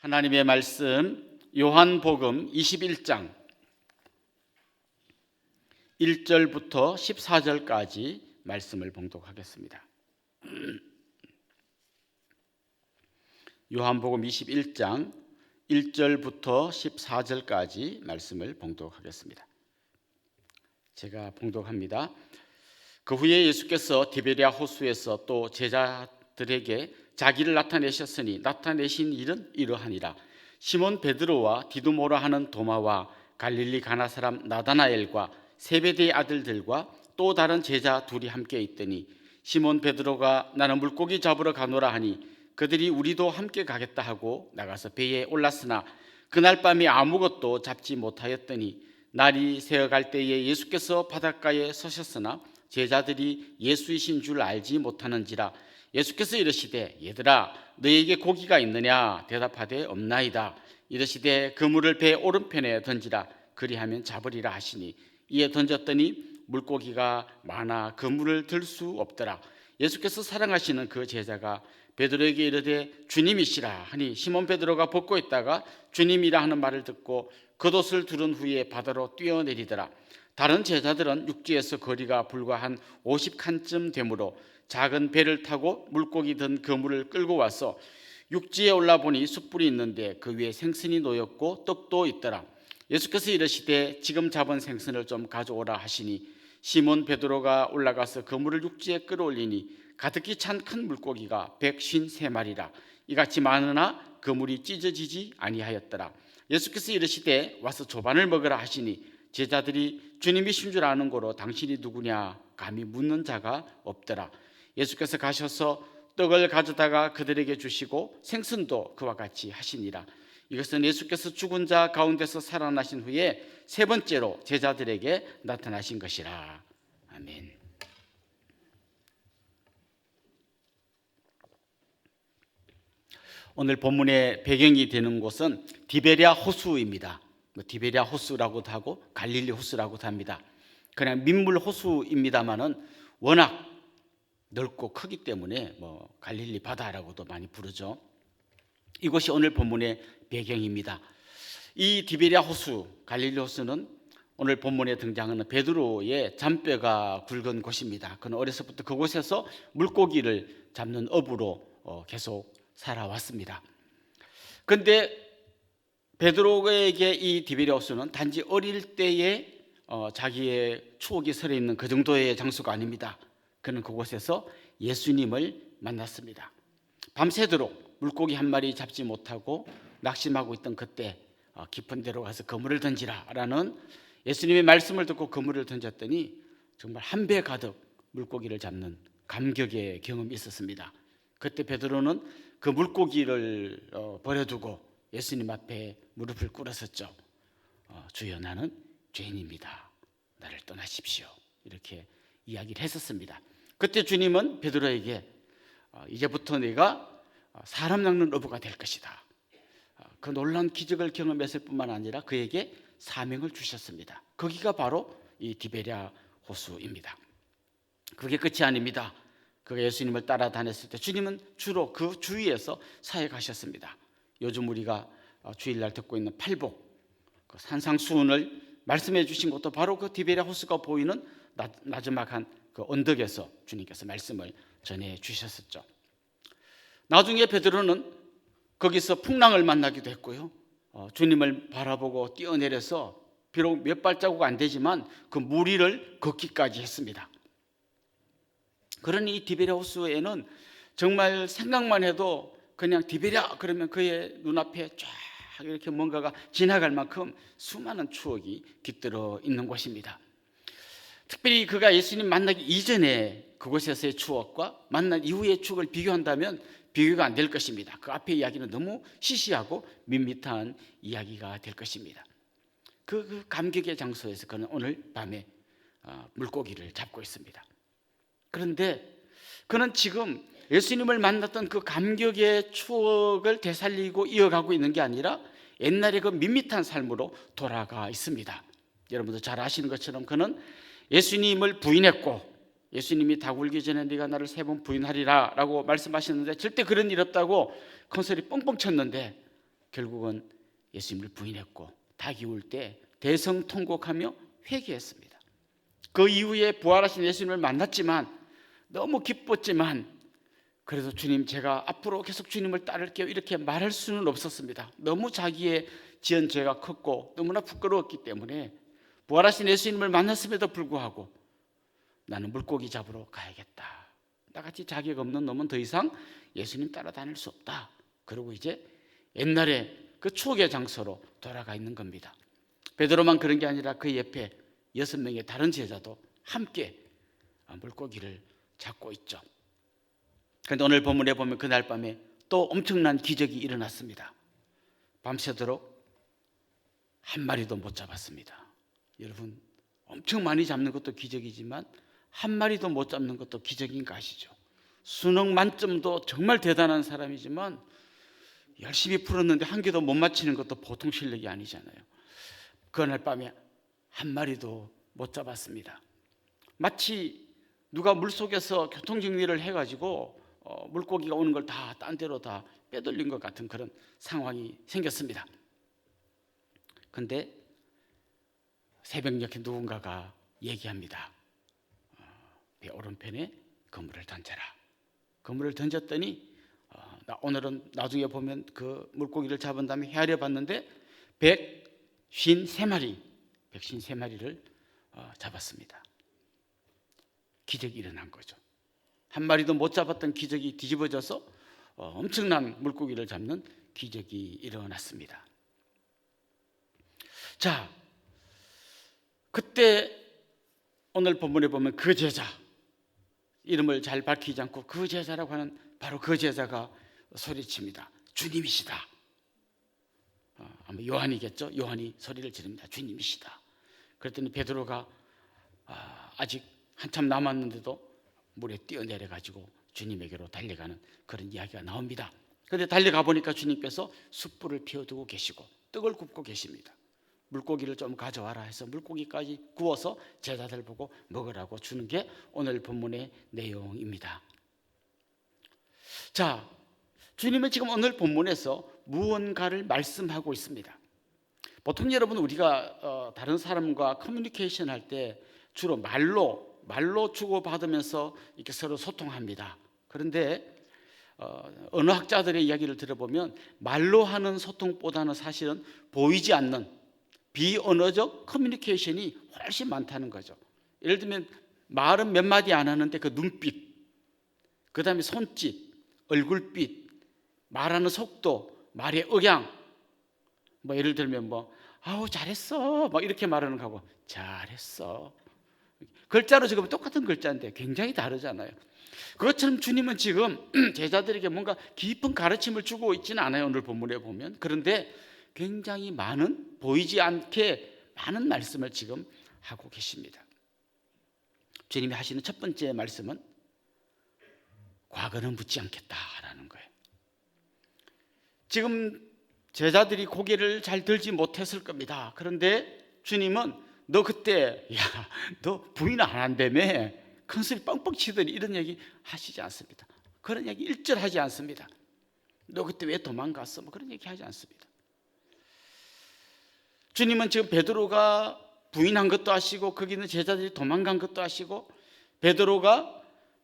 하나님의 말씀 요한복음 21장 1절부터 14절까지 말씀을 봉독하겠습니다. 요한복음 21장 1절부터 14절까지 말씀을 봉독하겠습니다. 제가 봉독합니다. 그 후에 예수께서 디베랴 호수에서 또 제자들에게 자기를 나타내셨으니 나타내신 일은 이러하니라. 시몬 베드로와 디두모라 하는 도마와 갈릴리 가나 사람 나다나엘과 세베대의 아들들과 또 다른 제자 둘이 함께 있더니 시몬 베드로가 나는 물고기 잡으러 가노라 하니 그들이 우리도 함께 가겠다 하고 나가서 배에 올랐으나 그날 밤에 아무것도 잡지 못하였더니 날이 새어갈 때에 예수께서 바닷가에 서셨으나 제자들이 예수이신 줄 알지 못하는지라. 예수께서 이르시되 얘들아 너희에게 고기가 있느냐 대답하되 없나이다. 이르시되 그물을 배 오른편에 던지라 그리하면 잡으리라 하시니 이에 던졌더니 물고기가 많아 그물을 들 수 없더라. 예수께서 사랑하시는 그 제자가 베드로에게 이르되 주님이시라 하니 시몬 베드로가 벗고 있다가 주님이라 하는 말을 듣고 겉옷을 두른 후에 바다로 뛰어내리더라. 다른 제자들은 육지에서 거리가 불과 한 50칸쯤 되므로 작은 배를 타고 물고기 든 그물을 끌고 와서 육지에 올라보니 숯불이 있는데 그 위에 생선이 놓였고 떡도 있더라. 예수께서 이르시되 지금 잡은 생선을 좀 가져오라 하시니 시몬 베드로가 올라가서 그물을 육지에 끌어올리니 가득히 찬 큰 물고기가 153마리라. 이같이 많으나 그물이 찢어지지 아니하였더라. 예수께서 이르시되 와서 조반을 먹으라 하시니 제자들이 주님이신 줄 아는 고로 당신이 누구냐 감히 묻는 자가 없더라. 예수께서 가셔서 떡을 가져다가 그들에게 주시고 생선도 그와 같이 하시니라. 이것은 예수께서 죽은 자 가운데서 살아나신 후에 세 번째로 제자들에게 나타나신 것이라. 아멘. 오늘 본문의 배경이 되는 곳은 디베랴 호수입니다. 디베랴 호수라고도 하고 갈릴리 호수라고도 합니다. 그냥 민물 호수입니다만은 워낙 넓고 크기 때문에 갈릴리 바다라고도 많이 부르죠. 이곳이 오늘 본문의 배경입니다. 이 디베랴 호수, 갈릴리 호수는 오늘 본문에 등장하는 베드로의 잔뼈가 굵은 곳입니다. 그는 어려서부터 그곳에서 물고기를 잡는 업으로 계속 살아왔습니다. 그런데 베드로에게 이 디베랴 호수는 단지 어릴 때에 자기의 추억이 서려있는 그 정도의 장소가 아닙니다. 그는 그곳에서 예수님을 만났습니다. 밤새도록 물고기 한 마리 잡지 못하고 낙심하고 있던 그때 깊은 데로 가서 그물을 던지라 라는 예수님의 말씀을 듣고 그물을 던졌더니 정말 한 배 가득 물고기를 잡는 감격의 경험이 있었습니다. 그때 베드로는 그 물고기를 버려두고 예수님 앞에 무릎을 꿇었었죠. 주여 나는 죄인입니다. 나를 떠나십시오. 이렇게 이야기를 했었습니다. 그때 주님은 베드로에게 이제부터 네가 사람 낚는 어부가 될 것이다. 그 놀라운 기적을 경험했을 뿐만 아니라 그에게 사명을 주셨습니다. 거기가 바로 이 디베랴 호수입니다. 그게 끝이 아닙니다. 그가 예수님을 따라다녔을 때 주님은 주로 그 주위에서 사역하셨습니다. 요즘 우리가 주일날 듣고 있는 팔복, 그 산상수훈을 말씀해 주신 것도 바로 그 디베랴 호수가 보이는 나지막한 그 언덕에서 주님께서 말씀을 전해 주셨었죠. 나중에 베드로는 거기서 풍랑을 만나기도 했고요. 주님을 바라보고 뛰어내려서 비록 몇 발자국 안 되지만 그 물 위를 걷기까지 했습니다. 그러니 이 디베랴 호수에는 정말 생각만 해도 그냥 디베랴 그러면 그의 눈앞에 쫙 이렇게 뭔가가 지나갈 만큼 수많은 추억이 깃들어 있는 곳입니다. 특별히 그가 예수님 만나기 이전에 그곳에서의 추억과 만난 이후의 추억을 비교한다면 비교가 안 될 것입니다. 그 앞의 이야기는 너무 시시하고 밋밋한 이야기가 될 것입니다. 그 감격의 장소에서 그는 오늘 밤에 물고기를 잡고 있습니다. 그런데 그는 지금 예수님을 만났던 그 감격의 추억을 되살리고 이어가고 있는 게 아니라 옛날의 그 밋밋한 삶으로 돌아가 있습니다. 여러분도 잘 아시는 것처럼 그는 예수님을 부인했고 예수님이 다 굴기 전에 네가 나를 3번 부인하리라 라고 말씀하셨는데 절대 그런 일 없다고 큰소리 뻥뻥 쳤는데 결국은 예수님을 부인했고 닭이 울 때 대성통곡하며 회개했습니다. 그 이후에 부활하신 예수님을 만났지만 너무 기뻤지만 그래서 주님 제가 앞으로 계속 주님을 따를게요 이렇게 말할 수는 없었습니다. 너무 자기의 지은 죄가 컸고 너무나 부끄러웠기 때문에 부활하신 예수님을 만났음에도 불구하고 나는 물고기 잡으러 가야겠다. 나같이 자격 없는 놈은 더 이상 예수님 따라다닐 수 없다. 그리고 이제 옛날에 그 추억의 장소로 돌아가 있는 겁니다. 베드로만 그런 게 아니라 그 옆에 6명의 다른 제자도 함께 물고기를 잡고 있죠. 그런데 오늘 본문에 보면 그날 밤에 또 엄청난 기적이 일어났습니다. 밤새도록 한 마리도 못 잡았습니다. 여러분 엄청 많이 잡는 것도 기적이지만 한 마리도 못 잡는 것도 기적인 거 아시죠? 수능 만점도 정말 대단한 사람이지만 열심히 풀었는데 한 개도 못 맞히는 것도 보통 실력이 아니잖아요. 그날 밤에 한 마리도 못 잡았습니다. 마치 누가 물속에서 교통정리를 해가지고 물고기가 오는 걸 다 딴 데로 다 빼돌린 것 같은 그런 상황이 생겼습니다. 그런데 새벽녘에 누군가가 얘기합니다. 배 오른편에 그물을 던져라. 그물을 던졌더니 오늘은 나중에 보면 그 물고기를 잡은 다음에 헤아려 봤는데 153마리를 잡았습니다. 기적이 일어난 거죠. 한 마리도 못 잡았던 기적이 뒤집어져서 엄청난 물고기를 잡는 기적이 일어났습니다. 자, 그때 오늘 본문에 보면 그 제자, 이름을 잘 밝히지 않고 그 제자라고 하는 바로 그 제자가 소리칩니다. 주님이시다. 아마 요한이겠죠. 요한이 소리를 지릅니다. 주님이시다. 그랬더니 베드로가 아직 한참 남았는데도 물에 뛰어내려 가지고 주님에게로 달려가는 그런 이야기가 나옵니다. 그런데 달려가 보니까 주님께서 숯불을 피워두고 계시고 떡을 굽고 계십니다. 물고기를 좀 가져와라 해서 물고기까지 구워서 제자들 보고 먹으라고 주는 게 오늘 본문의 내용입니다. 자, 주님은 지금 오늘 본문에서 무언가를 말씀하고 있습니다. 보통 여러분 우리가 다른 사람과 커뮤니케이션 할 때 주로 말로 주고받으면서 이렇게 서로 소통합니다. 그런데 언어학자들의 이야기를 들어보면 말로 하는 소통보다는 사실은 보이지 않는 비언어적 커뮤니케이션이 훨씬 많다는 거죠. 예를 들면 말은 몇 마디 안 하는데 그 눈빛, 그 다음에 손짓, 얼굴빛, 말하는 속도, 말의 억양, 뭐 예를 들면 아우 잘했어 이렇게 말하는 거하고 잘했어 글자로 적으면 똑같은 글자인데 굉장히 다르잖아요. 그것처럼 주님은 지금 제자들에게 뭔가 깊은 가르침을 주고 있지는 않아요. 오늘 본문에 보면. 그런데 굉장히 많은 보이지 않게 많은 말씀을 지금 하고 계십니다. 주님이 하시는 첫 번째 말씀은 과거는 묻지 않겠다라는 거예요. 지금 제자들이 고개를 잘 들지 못했을 겁니다. 그런데 주님은 너 그때 너 부인 안 한다며 큰 소리 뻥뻥 치더니 이런 얘기 하시지 않습니다. 그런 얘기 일절 하지 않습니다. 너 그때 왜 도망갔어? 그런 얘기 하지 않습니다. 주님은 지금 베드로가 부인한 것도 아시고 거기 있는 제자들이 도망간 것도 아시고 베드로가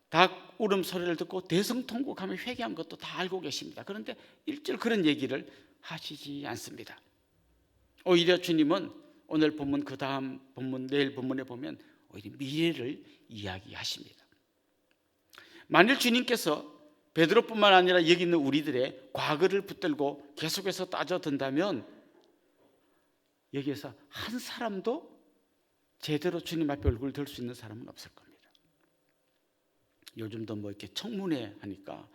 닭 울음소리를 듣고 대성통곡하며 회개한 것도 다 알고 계십니다. 그런데 일절 그런 얘기를 하시지 않습니다. 오히려 주님은 오늘 본문 그 다음 본문 내일 본문에 보면 오히려 미래를 이야기하십니다. 만일 주님께서 베드로뿐만 아니라 여기 있는 우리들의 과거를 붙들고 계속해서 따져든다면 여기에서 한 사람도 제대로 주님 앞에 얼굴 들 수 있는 사람은 없을 겁니다. 요즘도 이렇게 청문회 하니까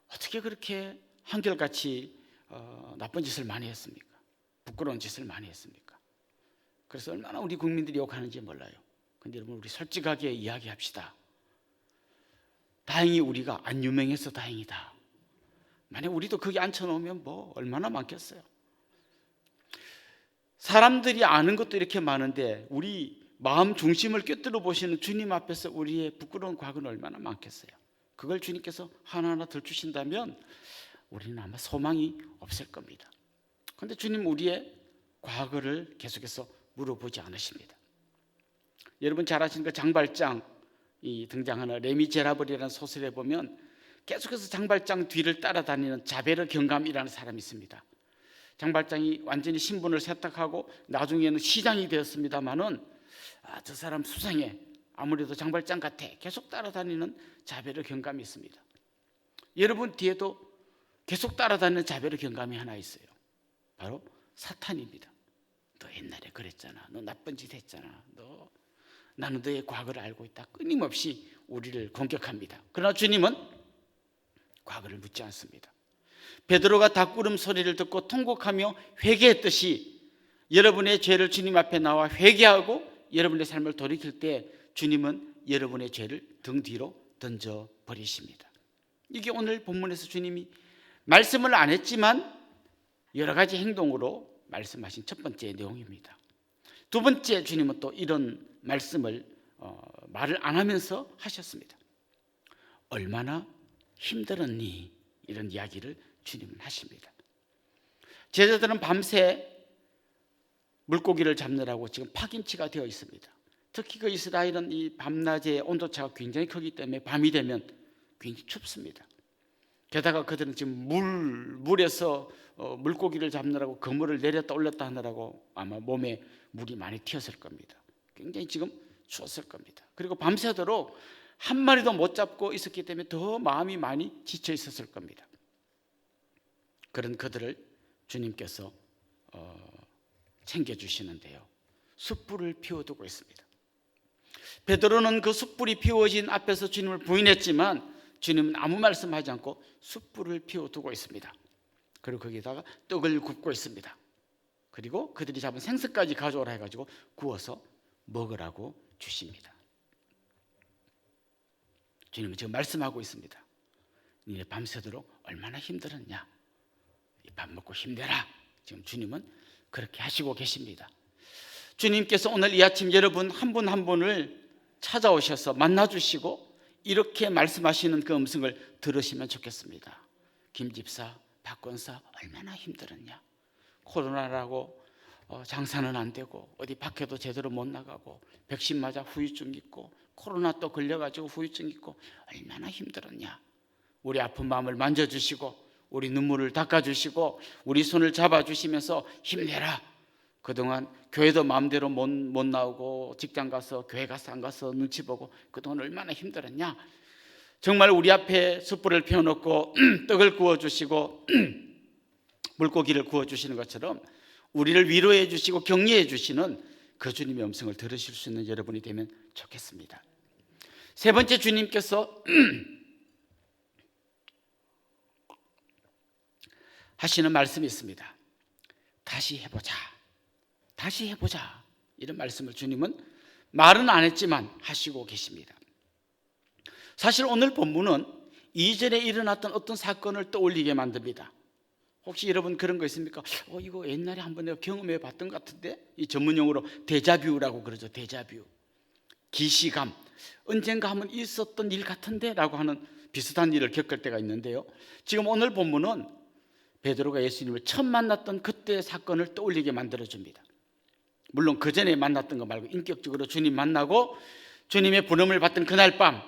어떻게 그렇게 한결같이 나쁜 짓을 많이 했습니까? 부끄러운 짓을 많이 했습니까? 그래서 얼마나 우리 국민들이 욕하는지 몰라요. 근데 여러분 우리 솔직하게 이야기합시다. 다행히 우리가 안 유명해서 다행이다. 만약 우리도 거기 앉혀놓으면 얼마나 많겠어요. 사람들이 아는 것도 이렇게 많은데 우리 마음 중심을 꿰뚫어 보시는 주님 앞에서 우리의 부끄러운 과거는 얼마나 많겠어요. 그걸 주님께서 하나하나 들추신다면 우리는 아마 소망이 없을 겁니다. 그런데 주님 우리의 과거를 계속해서 물어보지 않으십니다. 여러분 잘 아시는 그 장발장이 등장하는 레미제라블이라는 소설에 보면 계속해서 장발장 뒤를 따라다니는 자베르 경감이라는 사람이 있습니다. 장발장이 완전히 신분을 세탁하고 나중에는 시장이 되었습니다마는 저 사람 수상해, 아무래도 장발장 같아, 계속 따라다니는 자베르 경감이 있습니다. 여러분 뒤에도 계속 따라다니는 자베르 경감이 하나 있어요. 바로 사탄입니다. 너 옛날에 그랬잖아, 너 나쁜 짓 했잖아, 나는 너의 과거를 알고 있다. 끊임없이 우리를 공격합니다. 그러나 주님은 과거를 묻지 않습니다. 베드로가 닭구름 소리를 듣고 통곡하며 회개했듯이 여러분의 죄를 주님 앞에 나와 회개하고 여러분의 삶을 돌이킬 때 주님은 여러분의 죄를 등 뒤로 던져버리십니다. 이게 오늘 본문에서 주님이 말씀을 안 했지만 여러 가지 행동으로 말씀하신 첫 번째 내용입니다. 두 번째, 주님은 또 이런 말씀을 말을 안 하면서 하셨습니다. 얼마나 힘들었니? 이런 이야기를 주님은 하십니다. 제자들은 밤새 물고기를 잡느라고 지금 파김치가 되어 있습니다. 특히 그 이스라엘은 이 밤낮의 온도차가 굉장히 크기 때문에 밤이 되면 굉장히 춥습니다. 게다가 그들은 지금 물에서 물고기를 잡느라고 그물을 내렸다 올렸다 하느라고 아마 몸에 물이 많이 튀었을 겁니다. 굉장히 지금 추웠을 겁니다. 그리고 밤새도록 한 마리도 못 잡고 있었기 때문에 더 마음이 많이 지쳐 있었을 겁니다. 그런 그들을 주님께서 챙겨주시는데요, 숯불을 피워두고 있습니다. 베드로는 그 숯불이 피워진 앞에서 주님을 부인했지만 주님은 아무 말씀하지 않고 숯불을 피워두고 있습니다. 그리고 거기다가 떡을 굽고 있습니다. 그리고 그들이 잡은 생선까지 가져오라 해가지고 구워서 먹으라고 주십니다. 주님은 지금 말씀하고 있습니다. 니네 밤새도록 얼마나 힘들었냐, 밥 먹고 힘내라. 지금 주님은 그렇게 하시고 계십니다. 주님께서 오늘 이 아침 여러분 한 분 한 분을 찾아오셔서 만나주시고 이렇게 말씀하시는 그 음성을 들으시면 좋겠습니다. 김 집사, 박 권사 얼마나 힘들었냐, 코로나라고 장사는 안 되고 어디 밖에도 제대로 못 나가고 백신 맞아 후유증 있고 코로나 또 걸려가지고 후유증 있고 얼마나 힘들었냐. 우리 아픈 마음을 만져주시고 우리 눈물을 닦아주시고 우리 손을 잡아주시면서 힘내라. 그동안 교회도 마음대로 못 나오고 직장 가서 교회 가서 안 가서 눈치 보고 그동안 얼마나 힘들었냐. 정말 우리 앞에 숯불을 피워놓고 떡을 구워주시고 물고기를 구워주시는 것처럼 우리를 위로해 주시고 격려해 주시는 그 주님의 음성을 들으실 수 있는 여러분이 되면 좋겠습니다. 세 번째, 주님께서 하시는 말씀이 있습니다. 다시 해보자, 다시 해보자. 이런 말씀을 주님은 말은 안 했지만 하시고 계십니다. 사실 오늘 본문은 이전에 일어났던 어떤 사건을 떠올리게 만듭니다. 혹시 여러분 그런 거 있습니까? 이거 옛날에 한번 내가 경험해 봤던 것 같은데. 이 전문용어로 데자뷰라고 그러죠. 데자뷰, 기시감, 언젠가 한번 있었던 일 같은데 라고 하는 비슷한 일을 겪을 때가 있는데요, 지금 오늘 본문은 베드로가 예수님을 처음 만났던 그때의 사건을 떠올리게 만들어줍니다. 물론 그 전에 만났던 거 말고 인격적으로 주님 만나고 주님의 부름을 받던 그날 밤,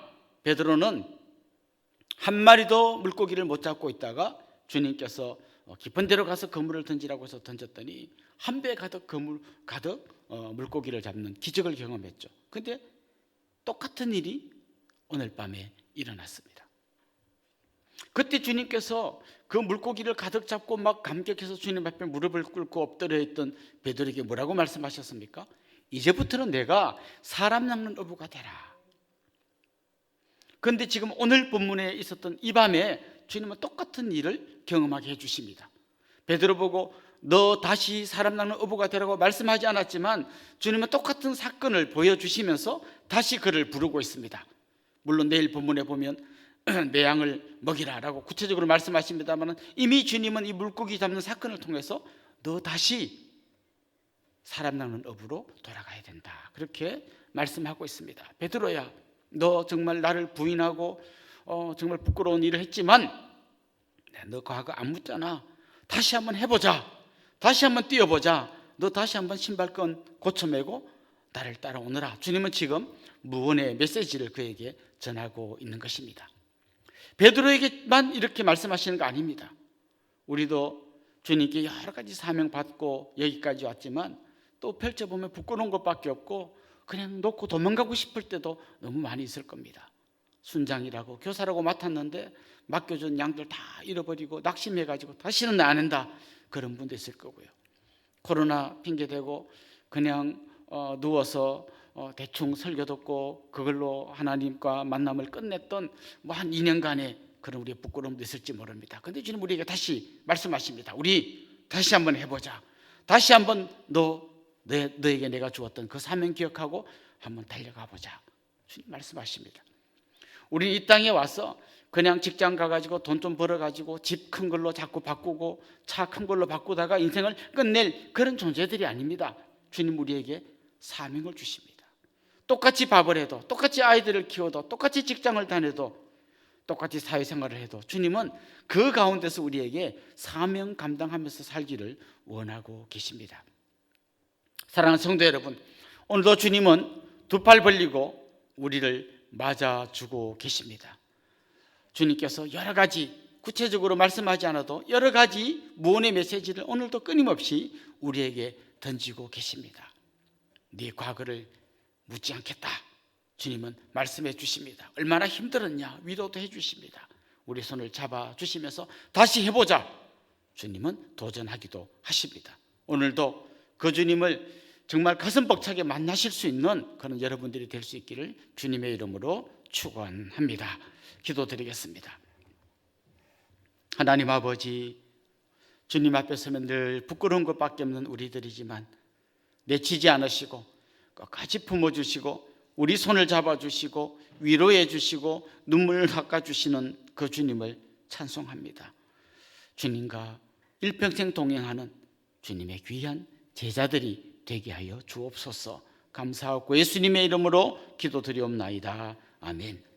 베드로는 한 마리도 물고기를 못 잡고 있다가 주님께서 깊은 데로 가서 그물을 던지라고 해서 던졌더니 한 배 가득 물고기를 잡는 기적을 경험했죠. 그런데 똑같은 일이 오늘 밤에 일어났습니다. 그때 주님께서 그 물고기를 가득 잡고 막 감격해서 주님 앞에 무릎을 꿇고 엎드려 있던 베드로에게 뭐라고 말씀하셨습니까? 이제부터는 내가 사람 낚는 어부가 되라. 그런데 지금 오늘 본문에 있었던 이 밤에 주님은 똑같은 일을 경험하게 해주십니다. 베드로 보고 너 다시 사람 낚는 어부가 되라고 말씀하지 않았지만 주님은 똑같은 사건을 보여주시면서 다시 그를 부르고 있습니다. 물론 내일 본문에 보면 내 양을 먹이라라고 구체적으로 말씀하십니다만 이미 주님은 이 물고기 잡는 사건을 통해서 너 다시 사람 낚는 어부로 돌아가야 된다, 그렇게 말씀하고 있습니다. 베드로야, 너 정말 나를 부인하고 정말 부끄러운 일을 했지만 너 과거 안 묻잖아. 다시 한번 해보자. 다시 한번 뛰어보자. 너 다시 한번 신발끈 고쳐매고 나를 따라오너라. 주님은 지금 무언의 메시지를 그에게 전하고 있는 것입니다. 베드로에게만 이렇게 말씀하시는 거 아닙니다. 우리도 주님께 여러 가지 사명 받고 여기까지 왔지만 또 펼쳐보면 부끄러운 것밖에 없고 그냥 놓고 도망가고 싶을 때도 너무 많이 있을 겁니다. 순장이라고 교사라고 맡았는데 맡겨준 양들 다 잃어버리고 낙심해가지고 다시는 안 한다, 그런 분도 있을 거고요. 코로나 핑계대고 그냥 누워서 대충 설교 듣고 그걸로 하나님과 만남을 끝냈던 뭐 한 2년간의 그런 우리의 부끄러움도 있을지 모릅니다. 그런데 주님 우리에게 다시 말씀하십니다. 우리 다시 한번 해보자. 다시 한번 너에게 내가 주었던 그 사명 기억하고 한번 달려가 보자. 주님 말씀하십니다. 우리는 이 땅에 와서 그냥 직장 가가지고 돈 좀 벌어가지고 집 큰 걸로 자꾸 바꾸고 차 큰 걸로 바꾸다가 인생을 끝낼 그런 존재들이 아닙니다. 주님 우리에게 사명을 주십니다. 똑같이 밥을 해도, 똑같이 아이들을 키워도, 똑같이 직장을 다녀도, 똑같이 사회생활을 해도 주님은 그 가운데서 우리에게 사명 감당하면서 살기를 원하고 계십니다. 사랑하는 성도 여러분, 오늘도 주님은 두 팔 벌리고 우리를 맞아주고 계십니다. 주님께서 여러 가지 구체적으로 말씀하지 않아도 여러 가지 무언의 메시지를 오늘도 끊임없이 우리에게 던지고 계십니다. 네 과거를 묻지 않겠다, 주님은 말씀해 주십니다. 얼마나 힘들었냐 위로도 해 주십니다. 우리 손을 잡아 주시면서 다시 해보자, 주님은 도전하기도 하십니다. 오늘도 그 주님을 정말 가슴 벅차게 만나실 수 있는 그런 여러분들이 될 수 있기를 주님의 이름으로 축원합니다. 기도드리겠습니다. 하나님 아버지, 주님 앞에 서면 늘 부끄러운 것밖에 없는 우리들이지만 내치지 않으시고 끝까지 품어주시고 우리 손을 잡아주시고 위로해 주시고 눈물을 닦아주시는 그 주님을 찬송합니다. 주님과 일평생 동행하는 주님의 귀한 제자들이 되게 하여 주옵소서. 감사하고 예수님의 이름으로 기도드리옵나이다. 아멘.